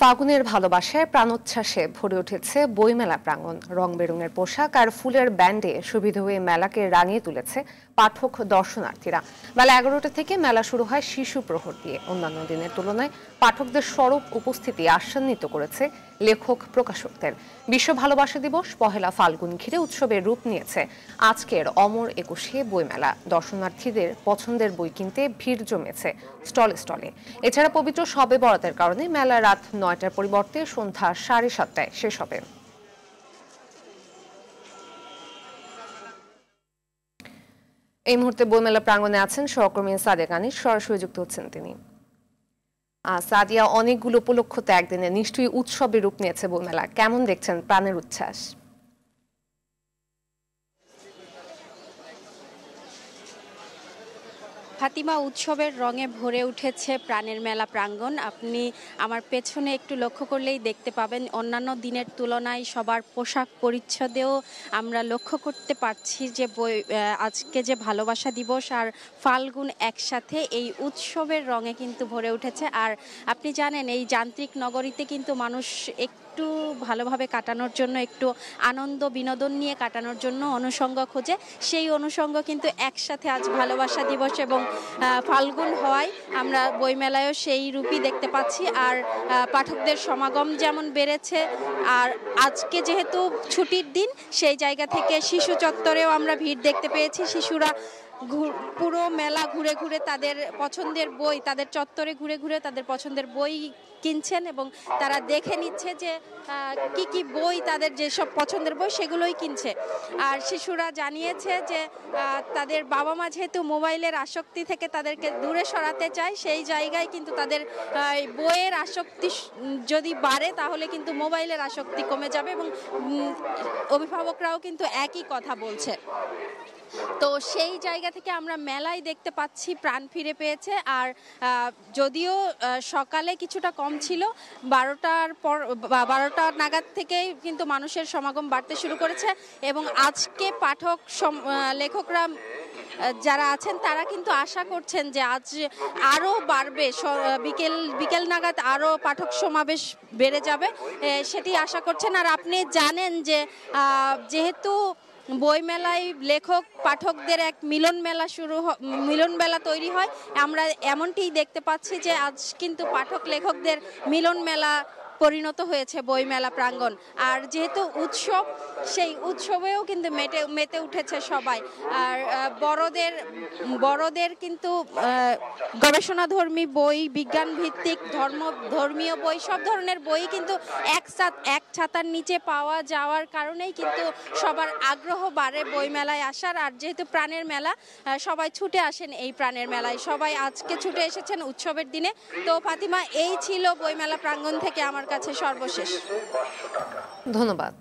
ফাগুনের ভালোবাসায় প্রাণোচ্ছ্বাসে ভরে উঠেছে বইমেলা প্রাঙ্গণ। রং বেরঙের পোশাক আর ফুলের ব্যান্ডে শোভিত হয়ে মেলাকে রাঙিয়ে তুলেছে পাঠক দর্শনার্থীরা। বেলা 11টা থেকে মেলা শুরু হয় শিশু প্রহর দিয়ে। অন্যান্য দিনের তুলনায় পাঠকদের সরব উপস্থিতি আশান্বিত করেছে লেখক প্রকাশকদের। বিশ্ব ভালোবাসা দিবস পহেলা ফাল্গুন ঘিরে উৎসবের রূপ নিয়েছে আজকের অমর 21শে বইমেলা। দর্শনার্থীদের পছন্দের বই কিনতে ভিড় জমেছে স্টলে স্টলে। এছাড়া পবিত্র শবে বরাতের কারণে মেলা রাত 9টার পরিবর্তে সন্ধ্যা 7:30টায় শেষ হবে। এই মুহূর্তে বইমেলা প্রাঙ্গণে আছেন সহকর্মী সাদিয়া কানিজ, সরাসরি যুক্ত হচ্ছেন তিনি। সাদিয়া, অনেকগুলো উপলক্ষতে একদিনে নিশ্চয়ই উৎসবের রূপ নিয়েছে বইমেলা, কেমন দেখছেন প্রাণের উচ্ছ্বাস? ফাতিমা, উৎসবের রঙে ভরে উঠেছে প্রাণের মেলা প্রাঙ্গণ। আপনি আমার পেছনে একটু লক্ষ্য করলেই দেখতে পাবেন অন্যান্য দিনের তুলনায় সবার পোশাক পরিচ্ছদেও আমরা লক্ষ্য করতে পারছি যে আজকে যে ভালোবাসা দিবস আর ফাল্গুন একসাথে এই উৎসবের রঙে কিন্তু ভরে উঠেছে। আর আপনি জানেন এই যান্ত্রিক নগরীতে কিন্তু মানুষ একটু ভালোভাবে কাটানোর জন্য, একটু আনন্দ বিনোদন নিয়ে কাটানোর জন্য অনুষঙ্গ খোঁজে। সেই অনুষঙ্গ কিন্তু একসাথে আজ ভালোবাসা দিবস এবং ফাল্গুন হওয়ায় আমরা বইমেলায়ও সেই রূপই দেখতে পাচ্ছি। আর পাঠকদের সমাগম যেমন বেড়েছে, আর আজকে যেহেতু ছুটির দিন সেই জায়গা থেকে শিশু চত্বরেও আমরা ভিড় দেখতে পেয়েছি। শিশুরা পুরো মেলা ঘুরে ঘুরে তাদের পছন্দের বই, তাদের চত্বরে ঘুরে ঘুরে তাদের পছন্দের বই কিনছেন এবং তারা দেখে নিচ্ছে যে কি কি বই, তাদের যেসব পছন্দের বই সেগুলোই কিনছে। আর শিশুরা জানিয়েছে যে তাদের বাবা মা যেহেতু মোবাইলের আসক্তি থেকে তাদেরকে দূরে সরাতে চায়, সেই জায়গায় কিন্তু তাদের বইয়ের আসক্তি যদি বাড়ে তাহলে কিন্তু মোবাইলের আসক্তি কমে যাবে এবং অভিভাবকরাও কিন্তু একই কথা বলছে। তো সেই জায়গা থেকে আমরা মেলায় দেখতে পাচ্ছি প্রাণ ফিরে পেয়েছে। আর যদিও সকালে কিছুটা কম ছিল, 12টা নাগাদ থেকেই কিন্তু মানুষের সমাগম বাড়তে শুরু করেছে এবং আজকে পাঠক লেখকরা যারা আছেন তারা কিন্তু আশা করছেন যে আজ আরও বাড়বে, বিকেল নাগাদ আরও পাঠক সমাবেশ বেড়ে যাবে, সেটি আশা করছেন। আর আপনি জানেন যে যেহেতু বইমেলায় লেখক পাঠকদের এক মিলন মেলা তৈরি হয়, আমরা এমনটিই দেখতে পাচ্ছি যে আজ কিন্তু পাঠক লেখকদের মিলন মেলা পরিণত হয়েছে বইমেলা প্রাঙ্গণ। আর যেহেতু উৎসব, সেই উৎসবেও কিন্তু মেতে উঠেছে সবাই। আর বড়দের কিন্তু গবেষণাধর্মী বই, বিজ্ঞান ভিত্তিক ধর্মীয় বই, সব ধরনের বই কিন্তু এক ছাতার নিচে পাওয়া যাওয়ার কারণেই কিন্তু সবার আগ্রহ বাড়ে বইমেলায় আসার। আর যেহেতু প্রাণের মেলা, সবাই ছুটে আসেন এই প্রাণের মেলায়, সবাই আজকে ছুটে এসেছেন উৎসবের দিনে। তো ফাতিমা, এই ছিল বইমেলা প্রাঙ্গণ থেকে আমার কাছে সর্বশেষ। ধন্যবাদ।